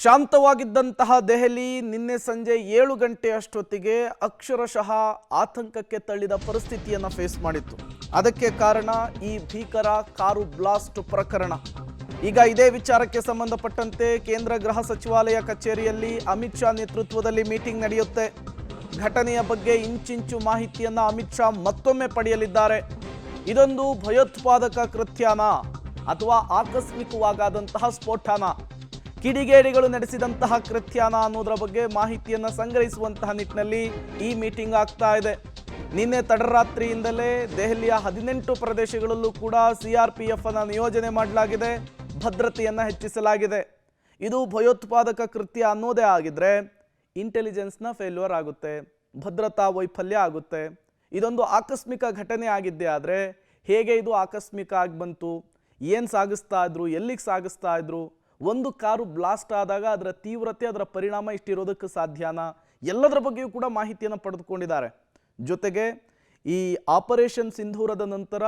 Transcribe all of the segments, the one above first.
ಶಾಂತವಾಗಿದ್ದಂತಹ ದೆಹಲಿ ನಿನ್ನೆ ಸಂಜೆ 7 ಗಂಟೆಯಷ್ಟೊತ್ತಿಗೆ ಅಕ್ಷರಶಃ ಆತಂಕಕ್ಕೆ ತಳ್ಳಿದ ಪರಿಸ್ಥಿತಿಯನ್ನು ಫೇಸ್ ಮಾಡಿತ್ತು. ಅದಕ್ಕೆ ಕಾರಣ ಈ ಭೀಕರ ಕಾರು ಬ್ಲಾಸ್ಟ್ ಪ್ರಕರಣ. ಈಗ ಇದೇ ವಿಚಾರಕ್ಕೆ ಸಂಬಂಧಪಟ್ಟಂತೆ ಕೇಂದ್ರ ಗೃಹ ಸಚಿವಾಲಯ ಕಚೇರಿಯಲ್ಲಿ ಅಮಿತ್ ಶಾ ನೇತೃತ್ವದಲ್ಲಿ ಮೀಟಿಂಗ್ ನಡೆಯುತ್ತೆ. ಘಟನೆಯ ಬಗ್ಗೆ ಇಂಚಿಂಚು ಮಾಹಿತಿಯನ್ನು ಅಮಿತ್ ಶಾ ಮತ್ತೊಮ್ಮೆ ಪಡೆಯಲಿದ್ದಾರೆ. ಇದೊಂದು ಭಯೋತ್ಪಾದಕ ಕೃತ್ಯನ ಅಥವಾ ಆಕಸ್ಮಿಕವಾದಂತಹ ಸ್ಫೋಟನ, ಕಿಡಿಗೇಡಿಗಳು ನಡೆಸಿದಂತಹ ಕೃತ್ಯನ ಅನ್ನೋದರ ಬಗ್ಗೆ ಮಾಹಿತಿಯನ್ನು ಸಂಗ್ರಹಿಸುವಂತಹ ನಿಟ್ಟಿನಲ್ಲಿ ಈ ಮೀಟಿಂಗ್ ಆಗ್ತಾ ಇದೆ. ನಿನ್ನೆ ತಡರಾತ್ರಿಯಿಂದಲೇ ದೆಹಲಿಯ 18 ಪ್ರದೇಶಗಳಲ್ಲೂ ಕೂಡ CRPF ಅನ್ನು ನಿಯೋಜನೆ ಮಾಡಲಾಗಿದೆ, ಭದ್ರತೆಯನ್ನು ಹೆಚ್ಚಿಸಲಾಗಿದೆ. ಇದು ಭಯೋತ್ಪಾದಕ ಕೃತ್ಯ ಅನ್ನೋದೇ ಆಗಿದ್ರೆ ಇಂಟೆಲಿಜೆನ್ಸ್ನ ಫೇಲ್ಯೂರ್ ಆಗುತ್ತೆ, ಭದ್ರತಾ ವೈಫಲ್ಯ ಆಗುತ್ತೆ. ಇದೊಂದು ಆಕಸ್ಮಿಕ ಘಟನೆ ಆಗಿದ್ದೇ ಆದರೆ ಹೇಗೆ ಇದು ಆಕಸ್ಮಿಕ ಆಗಿ ಬಂತು, ಏನು ಸಾಗಿಸ್ತಾ ಇದ್ರು, ಎಲ್ಲಿಗೆ ಸಾಗಿಸ್ತಾ ಇದ್ರು, ಒಂದು ಕಾರು ಬ್ಲಾಸ್ಟ್ ಆದಾಗ ಅದರ ತೀವ್ರತೆ, ಅದರ ಪರಿಣಾಮ ಇಷ್ಟಿರೋದಕ್ಕೆ ಸಾಧ್ಯನಾ, ಎಲ್ಲದರ ಬಗ್ಗೆಯೂ ಕೂಡ ಮಾಹಿತಿಯನ್ನು ಪಡೆದುಕೊಂಡಿದ್ದಾರೆ. ಜೊತೆಗೆ ಈ ಆಪರೇಷನ್ ಸಿಂಧೂರದ ನಂತರ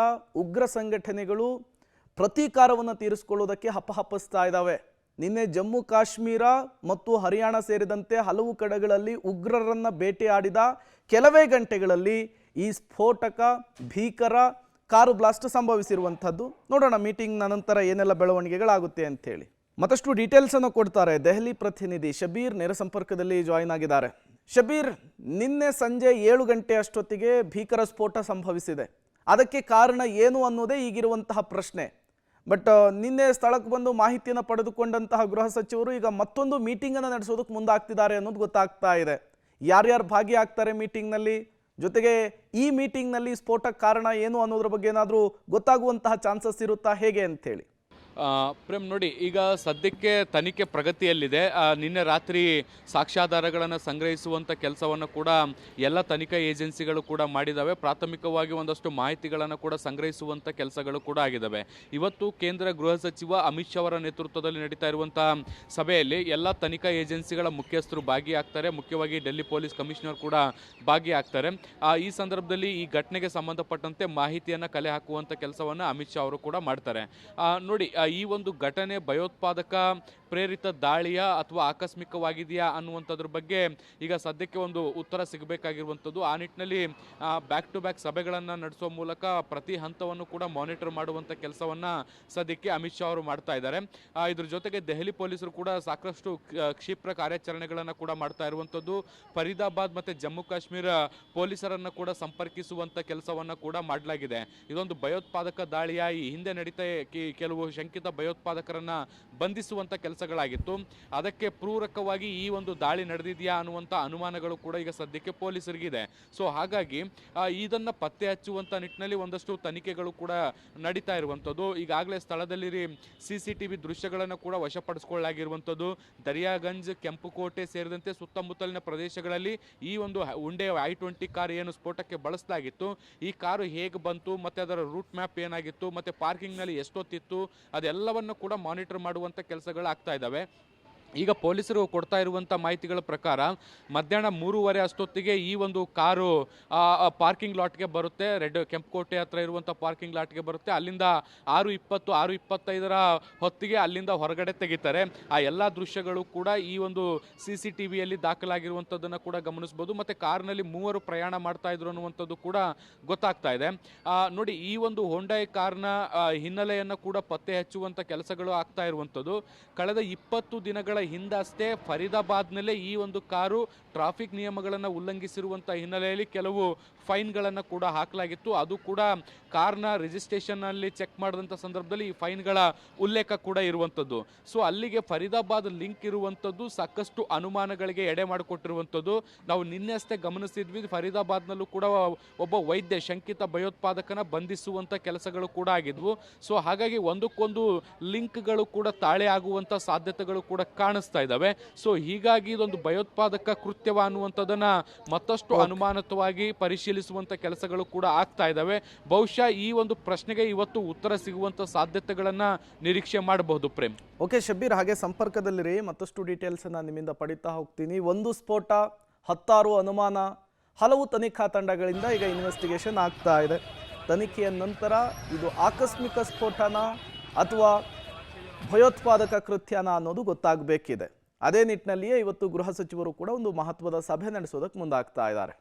ಉಗ್ರ ಸಂಘಟನೆಗಳು ಪ್ರತೀಕಾರವನ್ನು ತೀರಿಸಿಕೊಳ್ಳೋದಕ್ಕೆ ಹಪ್ಪಹಪ್ಪಿಸ್ತಾ ಇದ್ದಾವೆ. ನಿನ್ನೆ ಜಮ್ಮು ಕಾಶ್ಮೀರ ಮತ್ತು ಹರಿಯಾಣ ಸೇರಿದಂತೆ ಹಲವು ಕಡೆಗಳಲ್ಲಿ ಉಗ್ರರನ್ನು ಬೇಟೆಯಾಡಿದ ಕೆಲವೇ ಗಂಟೆಗಳಲ್ಲಿ ಈ ಸ್ಫೋಟಕ ಭೀಕರ ಕಾರು ಬ್ಲಾಸ್ಟ್ ಸಂಭವಿಸಿರುವಂಥದ್ದು. ನೋಡೋಣ ಮೀಟಿಂಗ್ನ ನಂತರ ಏನೆಲ್ಲ ಬೆಳವಣಿಗೆಗಳಾಗುತ್ತೆ ಅಂತೇಳಿ. ಮತ್ತಷ್ಟು ಡೀಟೇಲ್ಸ್ ಅನ್ನು ಕೊಡ್ತಾರೆ ದೆಹಲಿ ಪ್ರತಿನಿಧಿ ಶಬೀರ್, ನೇರ ಸಂಪರ್ಕದಲ್ಲಿ ಜಾಯಿನ್ ಆಗಿದ್ದಾರೆ. ಶಬೀರ್, ನಿನ್ನೆ ಸಂಜೆ 7 ಗಂಟೆ ಅಷ್ಟೊತ್ತಿಗೆ ಭೀಕರ ಸ್ಫೋಟ ಸಂಭವಿಸಿದೆ. ಅದಕ್ಕೆ ಕಾರಣ ಏನು ಅನ್ನೋದೇ ಈಗಿರುವಂತಹ ಪ್ರಶ್ನೆ. ಬಟ್ ನಿನ್ನೆ ಸ್ಥಳಕ್ಕೆ ಬಂದು ಮಾಹಿತಿಯನ್ನು ಪಡೆದುಕೊಂಡಂತಹ ಗೃಹ ಸಚಿವರು ಈಗ ಮತ್ತೊಂದು ಮೀಟಿಂಗನ್ನು ನಡೆಸೋದಕ್ಕೆ ಮುಂದಾಗ್ತಿದ್ದಾರೆ ಅನ್ನೋದು ಗೊತ್ತಾಗ್ತಾ ಇದೆ. ಯಾರ್ಯಾರು ಭಾಗಿಯಾಗ್ತಾರೆ ಮೀಟಿಂಗ್ನಲ್ಲಿ, ಜೊತೆಗೆ ಈ ಮೀಟಿಂಗ್ನಲ್ಲಿ ಸ್ಫೋಟಕ್ಕೆ ಕಾರಣ ಏನು ಅನ್ನೋದ್ರ ಬಗ್ಗೆ ಏನಾದರೂ ಗೊತ್ತಾಗುವಂತಹ ಚಾನ್ಸಸ್ ಇರುತ್ತಾ, ಹೇಗೆ ಅಂತೇಳಿ? ಪ್ರೇಮ್, ನೋಡಿ, ಈಗ ಸದ್ಯಕ್ಕೆ ತನಿಖೆ ಪ್ರಗತಿಯಲ್ಲಿದೆ. ನಿನ್ನೆ ರಾತ್ರಿ ಸಾಕ್ಷ್ಯಾಧಾರಗಳನ್ನು ಸಂಗ್ರಹಿಸುವಂಥ ಕೆಲಸವನ್ನು ಕೂಡ ಎಲ್ಲ ತನಿಖಾ ಏಜೆನ್ಸಿಗಳು ಕೂಡ ಮಾಡಿದ್ದಾವೆ. ಪ್ರಾಥಮಿಕವಾಗಿ ಒಂದಷ್ಟು ಮಾಹಿತಿಗಳನ್ನು ಕೂಡ ಸಂಗ್ರಹಿಸುವಂಥ ಕೆಲಸಗಳು ಕೂಡ ಆಗಿದ್ದಾವೆ. ಇವತ್ತು ಕೇಂದ್ರ ಗೃಹ ಸಚಿವ ಅಮಿತ್ ಶಾ ಅವರ ನೇತೃತ್ವದಲ್ಲಿ ನಡೀತಾ ಇರುವಂಥ ಸಭೆಯಲ್ಲಿ ಎಲ್ಲ ತನಿಖಾ ಏಜೆನ್ಸಿಗಳ ಮುಖ್ಯಸ್ಥರು ಭಾಗಿಯಾಗ್ತಾರೆ. ಮುಖ್ಯವಾಗಿ ಡೆಲ್ಲಿ ಪೊಲೀಸ್ ಕಮಿಷನರ್ ಕೂಡ ಭಾಗಿಯಾಗ್ತಾರೆ. ಈ ಸಂದರ್ಭದಲ್ಲಿ ಈ ಘಟನೆಗೆ ಸಂಬಂಧಪಟ್ಟಂತೆ ಮಾಹಿತಿಯನ್ನು ಕಲೆ ಹಾಕುವಂಥ ಕೆಲಸವನ್ನು ಅಮಿತ್ ಶಾ ಅವರು ಕೂಡ ಮಾಡ್ತಾರೆ. ನೋಡಿ, ಈ ಒಂದು ಘಟನೆ ಭಯೋತ್ಪಾದಕ ಪ್ರೇರಿತ ದಾಳಿಯ ಅಥವಾ ಆಕಸ್ಮಿಕವಾಗಿದೆಯಾ ಅನ್ನುವಂಥದ್ರ ಬಗ್ಗೆ ಈಗ ಸದ್ಯಕ್ಕೆ ಒಂದು ಉತ್ತರ ಸಿಗಬೇಕಾಗಿರುವಂಥದ್ದು. ಆ ನಿಟ್ಟಿನಲ್ಲಿ ಬ್ಯಾಕ್ ಟು ಬ್ಯಾಕ್ ಸಭೆಗಳನ್ನು ನಡೆಸುವ ಮೂಲಕ ಪ್ರತಿ ಹಂತವನ್ನು ಕೂಡ ಮಾನಿಟರ್ ಮಾಡುವಂಥ ಕೆಲಸವನ್ನು ಸದ್ಯಕ್ಕೆ ಅಮಿತ್ ಶಾ ಅವರು ಮಾಡ್ತಾ ಇದ್ದಾರೆ. ಇದ್ರ ಜೊತೆಗೆ ದೆಹಲಿ ಪೊಲೀಸರು ಕೂಡ ಸಾಕಷ್ಟು ಕ್ಷಿಪ್ರ ಕಾರ್ಯಾಚರಣೆಗಳನ್ನು ಕೂಡ ಮಾಡ್ತಾ ಇರುವಂಥದ್ದು. ಫರೀದಾಬಾದ್ ಮತ್ತು ಜಮ್ಮು ಕಾಶ್ಮೀರ ಪೊಲೀಸರನ್ನು ಕೂಡ ಸಂಪರ್ಕಿಸುವಂಥ ಕೆಲಸವನ್ನು ಕೂಡ ಮಾಡಲಾಗಿದೆ. ಇದೊಂದು ಭಯೋತ್ಪಾದಕ ದಾಳಿಯ ಈ ಹಿಂದೆ ನಡೀತಾ ಕೆಲವು ಶಂಕಿತ ಭಯೋತ್ಪಾದಕರನ್ನ ಬಂಧಿಸುವಂತ ಕೆಲಸಗಳಾಗಿತ್ತು. ಅದಕ್ಕೆ ಪೂರಕವಾಗಿ ಈ ಒಂದು ದಾಳಿ ನಡೆದಿದೆಯಾ ಅನ್ನುವಂಥ ಅನುಮಾನಗಳು ಕೂಡ ಈಗ ಸದ್ಯಕ್ಕೆ ಪೊಲೀಸರಿಗಿದೆ. ಸೊ ಹಾಗಾಗಿ ಇದನ್ನ ಪತ್ತೆ ಹಚ್ಚುವಂತ ನಿಟ್ಟಿನಲ್ಲಿ ಒಂದಷ್ಟು ತನಿಖೆಗಳು ಕೂಡ ನಡೀತಾ ಇರುವಂಥದ್ದು. ಈಗಾಗಲೇ ಸ್ಥಳದಲ್ಲಿ CCTV ದೃಶ್ಯಗಳನ್ನು ಕೂಡ ವಶಪಡಿಸಿಕೊಳ್ಳಲಾಗಿರುವಂಥದ್ದು. ದರಿಯಾಗಂಜ್, ಕೆಂಪುಕೋಟೆ ಸೇರಿದಂತೆ ಸುತ್ತಮುತ್ತಲಿನ ಪ್ರದೇಶಗಳಲ್ಲಿ ಈ ಒಂದು ಹುಂಡೆ I-20 ಕಾರ್ ಏನು ಸ್ಫೋಟಕ್ಕೆ ಬಳಸಲಾಗಿತ್ತು, ಈ ಕಾರು ಹೇಗೆ ಬಂತು, ಮತ್ತೆ ಅದರ ರೂಟ್ ಮ್ಯಾಪ್ ಏನಾಗಿತ್ತು, ಮತ್ತೆ ಪಾರ್ಕಿಂಗ್ ನಲ್ಲಿ ಎಷ್ಟೊತ್ತಿತ್ತು, ಅದೆಲ್ಲವನ್ನು ಕೂಡ ಮಾನಿಟರ್ ಮಾಡುವಂಥ ಕೆಲಸಗಳು ಆಗ್ತಾ ಇದ್ದಾವೆ. ಈಗ ಪೊಲೀಸರು ಕೊಡ್ತಾ ಇರುವಂಥ ಮಾಹಿತಿಗಳ ಪ್ರಕಾರ ಮಧ್ಯಾಹ್ನ 3:30 ಅಷ್ಟೊತ್ತಿಗೆ ಈ ಒಂದು ಕಾರು ಪಾರ್ಕಿಂಗ್ ಲಾಟ್ಗೆ ಬರುತ್ತೆ. ಕೆಂಪುಕೋಟೆ ಹತ್ರ ಇರುವಂಥ ಪಾರ್ಕಿಂಗ್ ಲಾಟ್ಗೆ ಬರುತ್ತೆ. ಅಲ್ಲಿಂದ 6:20, 6:25 ಹೊತ್ತಿಗೆ ಅಲ್ಲಿಂದ ಹೊರಗಡೆ ತೆಗಿತಾರೆ. ಆ ಎಲ್ಲ ದೃಶ್ಯಗಳು ಕೂಡ ಈ ಒಂದು CCTVಯಲ್ಲಿ ದಾಖಲಾಗಿರುವಂಥದ್ದನ್ನು ಕೂಡ ಗಮನಿಸ್ಬೋದು. ಮತ್ತು ಕಾರ್ನಲ್ಲಿ 3 ಪ್ರಯಾಣ ಮಾಡ್ತಾ ಇದ್ರು ಅನ್ನುವಂಥದ್ದು ಕೂಡ ಗೊತ್ತಾಗ್ತಾ ಇದೆ. ನೋಡಿ, ಈ ಒಂದು ಹೊಂಡೈ ಕಾರ್ನ ಹಿನ್ನೆಲೆಯನ್ನು ಕೂಡ ಪತ್ತೆ ಹಚ್ಚುವಂಥ ಕೆಲಸಗಳು ಆಗ್ತಾ ಇರುವಂಥದ್ದು. ಕಳೆದ 20 ದಿನಗಳ ಹಿಂದಷ್ಟೇ ಫರೀದಾಬಾದ್ನಲ್ಲೇ ಈ ಒಂದು ಕಾರು ಟ್ರಾಫಿಕ್ ನಿಯಮಗಳನ್ನು ಉಲ್ಲಂಘಿಸಿರುವಂಥ ಹಿನ್ನೆಲೆಯಲ್ಲಿ ಕೆಲವು ಫೈನ್ಗಳನ್ನು ಕೂಡ ಹಾಕಲಾಗಿತ್ತು. ಅದು ಕೂಡ ಕಾರ್ನ ರಿಜಿಸ್ಟ್ರೇಷನ್ನಲ್ಲಿ ಚೆಕ್ ಮಾಡಿದಂಥ ಸಂದರ್ಭದಲ್ಲಿ ಈ ಫೈನ್ಗಳ ಉಲ್ಲೇಖ ಕೂಡ ಇರುವಂಥದ್ದು. ಸೊ ಅಲ್ಲಿಗೆ ಫರೀದಾಬಾದ್ ಲಿಂಕ್ ಇರುವಂಥದ್ದು ಸಾಕಷ್ಟು ಅನುಮಾನಗಳಿಗೆ ಎಡೆ ಮಾಡಿಕೊಟ್ಟಿರುವಂಥದ್ದು. ನಾವು ನಿನ್ನೆ ಅಷ್ಟೇ ಗಮನಿಸಿದ್ವಿ, ಫರೀದಾಬಾದ್ನಲ್ಲೂ ಕೂಡ ಒಬ್ಬ ವೈದ್ಯ ಶಂಕಿತ ಭಯೋತ್ಪಾದಕನ ಬಂಧಿಸುವಂಥ ಕೆಲಸಗಳು ಕೂಡ ಆಗಿದ್ವು. ಸೊ ಹಾಗಾಗಿ ಒಂದಕ್ಕೊಂದು ಲಿಂಕ್ಗಳು ಕೂಡ ತಾಳೆ ಆಗುವಂಥ ಸಾಧ್ಯತೆಗಳು ಕೂಡ ಕಾಣಿಸ್ತಾ ಇದ್ದಾವೆ. ಸೊ ಹೀಗಾಗಿ ಇದೊಂದು ಭಯೋತ್ಪಾದಕ ಕೃತ್ಯವ ಅನ್ನುವಂಥದ್ದನ್ನ ಮತ್ತಷ್ಟು ಅನುಮಾನಿತವಾಗಿ ಪರಿಶೀಲಿಸುವಂತ ಕೆಲಸಗಳು ಕೂಡ ಆಗ್ತಾ ಇದ್ದಾವೆ. ಬಹುಶಃ ಈ ಒಂದು ಪ್ರಶ್ನೆಗೆ ಇವತ್ತು ಉತ್ತರ ಸಿಗುವಂತ ಸಾಧ್ಯತೆಗಳನ್ನ ನಿರೀಕ್ಷೆ ಮಾಡಬಹುದು. ಪ್ರೇಮ್, ಓಕೆ ಶಬೀರ್, ಹಾಗೆ ಸಂಪರ್ಕದಲ್ಲಿರಿ, ಮತ್ತಷ್ಟು ಡೀಟೇಲ್ಸ್ ಅನ್ನ ನಿಮ್ಮಿಂದ ಪಡಿತಾ ಹೋಗ್ತೀನಿ. ಒಂದು ಸ್ಫೋಟ, 16 ಅನುಮಾನ, ಹಲವು ತನಿಖಾ ತಂಡಗಳಿಂದ ಈಗ ಇನ್ವೆಸ್ಟಿಗೇಷನ್ ಆಗ್ತಾ ಇದೆ. ತನಿಖೆಯ ನಂತರ ಇದು ಆಕಸ್ಮಿಕ ಸ್ಫೋಟನ ಅಥವಾ ಭಯೋತ್ಪಾದಕ ಕೃತ್ಯನ ಅನ್ನೋದು ಗೊತ್ತಾಗಬೇಕಿದೆ. ಅದೇ ನಿಟ್ಟಿನಲ್ಲಿಯೇ ಇವತ್ತು ಗೃಹ ಸಚಿವರು ಕೂಡ ಒಂದು ಮಹತ್ವದ ಸಭೆ ನಡೆಸೋದಕ್ಕೆ ಮುಂದಾಗ್ತಾ ಇದ್ದಾರೆ.